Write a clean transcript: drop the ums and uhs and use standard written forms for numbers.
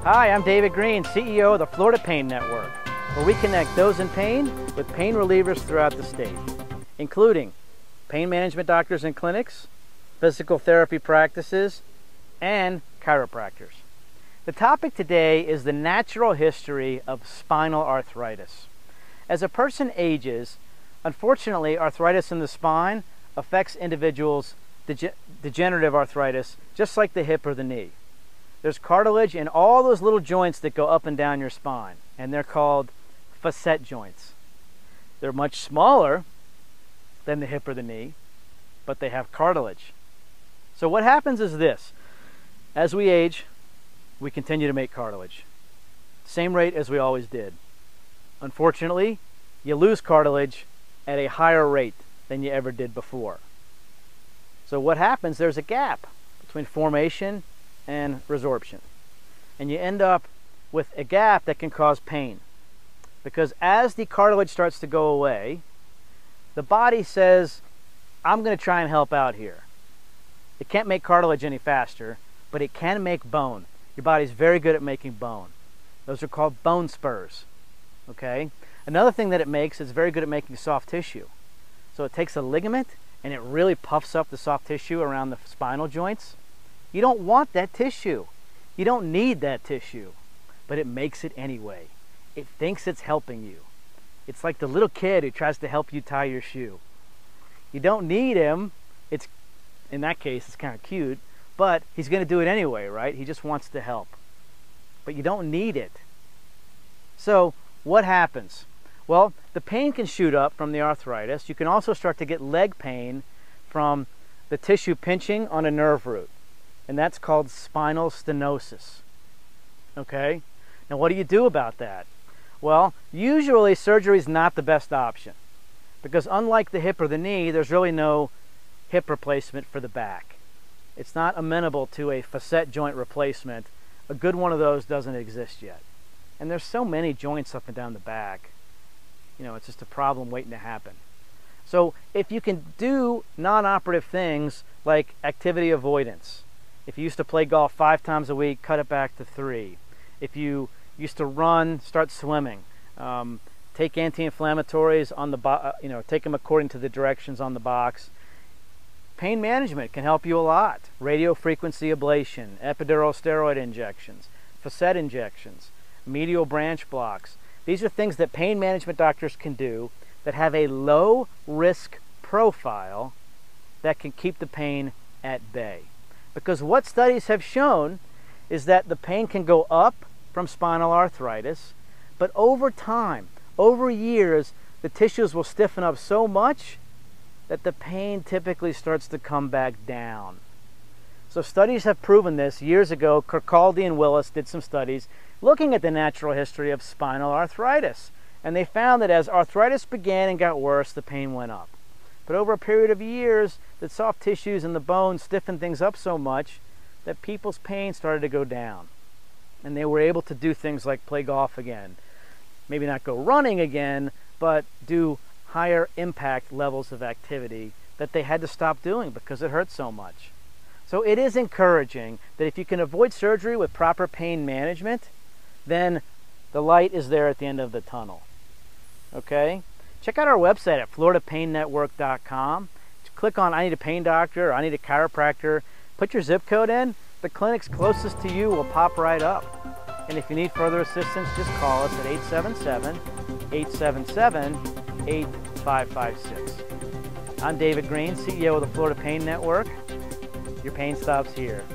Hi, I'm David Greene, CEO of the Florida Pain Network, where we connect those in pain with pain relievers throughout the state, including pain management doctors and clinics, physical therapy practices, and chiropractors. The topic today is the natural history of spinal arthritis. As a person ages, unfortunately, arthritis in the spine affects individuals' degenerative arthritis, just like the hip or the knee. There's cartilage in all those little joints that go up and down your spine, and they're called facet joints. They're much smaller than the hip or the knee, but they have cartilage. So what happens is this: as we age, we continue to make cartilage. Same rate as we always did. Unfortunately, you lose cartilage at a higher rate than you ever did before. So what happens, there's a gap between formation and resorption. And you end up with a gap that can cause pain. Because as the cartilage starts to go away, the body says, I'm going to try and help out here. It can't make cartilage any faster, but it can make bone. Your body's very good at making bone. Those are called bone spurs. Okay? Another thing that it makes is very good at making soft tissue. So it takes a ligament and it really puffs up the soft tissue around the spinal joints. You don't want that tissue. You don't need that tissue, but it makes it anyway. It thinks it's helping you. It's like the little kid who tries to help you tie your shoe. You don't need him. It's, in that case, it's kind of cute, but he's going to do it anyway, right? He just wants to help. But you don't need it. So what happens? Well, the pain can shoot up from the arthritis. You can also start to get leg pain from the tissue pinching on a nerve root. And that's called spinal stenosis. Okay? Now what do you do about that? Well, usually surgery is not the best option, because unlike the hip or the knee, there's really no hip replacement for the back. It's not amenable to a facet joint replacement. A good one of those doesn't exist yet. And there's so many joints up and down the back. You know, it's just a problem waiting to happen. So if you can do non-operative things like activity avoidance, if you used to play golf 5 times a week, cut it back to 3. If you used to run, start swimming. Take anti-inflammatories on the take them according to the directions on the box. Pain management can help you a lot. Radio frequency ablation, epidural steroid injections, facet injections, medial branch blocks. These are things that pain management doctors can do that have a low risk profile that can keep the pain at bay. Because what studies have shown is that the pain can go up from spinal arthritis, but over time, over years, the tissues will stiffen up so much that the pain typically starts to come back down. So studies have proven this. Years ago, Kirkcaldy and Willis did some studies looking at the natural history of spinal arthritis. And they found that as arthritis began and got worse, the pain went up. But over a period of years, the soft tissues and the bones stiffened things up so much that people's pain started to go down. And they were able to do things like play golf again. Maybe not go running again, but do higher impact levels of activity that they had to stop doing because it hurt so much. So it is encouraging that if you can avoid surgery with proper pain management, then the light is there at the end of the tunnel. Okay? Check out our website at floridapainnetwork.com. Click on I need a pain doctor or I need a chiropractor. Put your zip code in. The clinics closest to you will pop right up. And if you need further assistance, just call us at 877-877-8556. I'm David Greene, CEO of the Florida Pain Network. Your pain stops here.